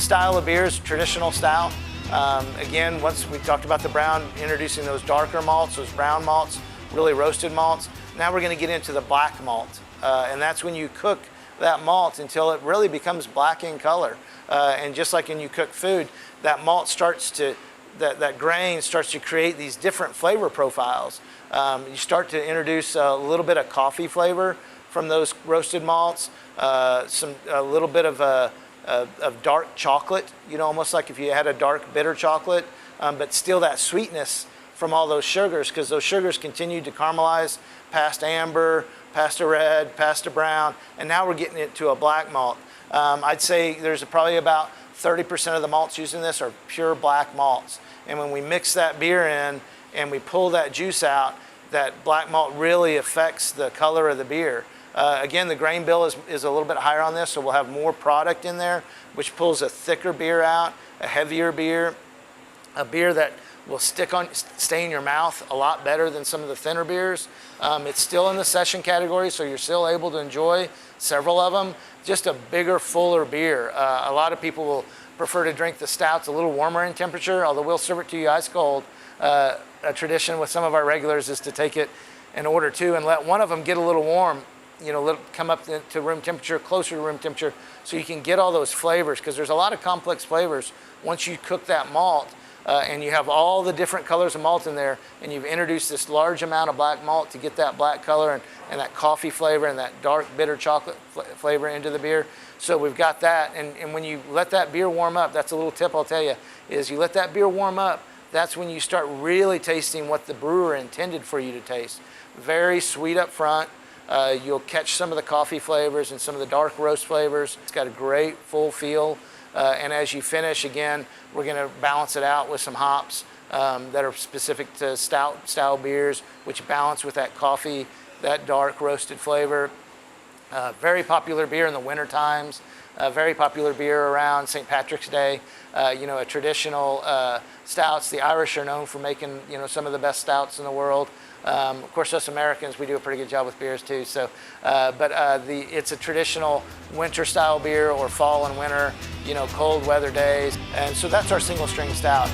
style of beers, traditional stout. Again, once we talked about the brown, introducing those darker malts, those brown malts, really roasted malts. Now we're going to get into the black malt, and that's when you cook that malt until it really becomes black in color. And just like when you cook food, that malt starts to, that grain starts to create these different flavor profiles. You start to introduce a little bit of coffee flavor from those roasted malts, a little bit of dark chocolate, you know, almost like if you had a dark bitter chocolate, but still that sweetness from all those sugars, because those sugars continue to caramelize past amber, past a red, past a brown, and now we're getting it to a black malt. I'd say there's probably about 30% of the malts used in this are pure black malts. And when we mix that beer in and we pull that juice out, that black malt really affects the color of the beer. Again, the grain bill is a little bit higher on this, so we'll have more product in there, which pulls a thicker beer out, a heavier beer, a beer that will stay in your mouth a lot better than some of the thinner beers. It's still in the session category, so you're still able to enjoy several of them. Just a bigger, fuller beer. A lot of people will prefer to drink the stouts a little warmer in temperature, although we'll serve it to you ice cold. A tradition with some of our regulars is to take it and order two and let one of them get a little warm, you know, come up to room temperature, closer to room temperature, so you can get all those flavors, because there's a lot of complex flavors once you cook that malt. And you have all the different colors of malt in there, and you've introduced this large amount of black malt to get that black color and that coffee flavor and that dark bitter chocolate flavor into the beer. So we've got that, and when you let that beer warm up, that's a little tip I'll tell you, is you let that beer warm up, that's when you start really tasting what the brewer intended for you to taste. Very sweet up front. You'll catch some of the coffee flavors and some of the dark roast flavors. It's got a great full feel. And as you finish, again, we're going to balance it out with some hops that are specific to stout style beers, which balance with that coffee, that dark roasted flavor. Very popular beer in the winter times. Very popular beer around St. Patrick's Day. You know, a traditional stouts. The Irish are known for making, you know, some of the best stouts in the world. Of course, us Americans, we do a pretty good job with beers too. So, it's a traditional winter style beer, or fall and winter, you know, cold weather days. And so that's our single string stout.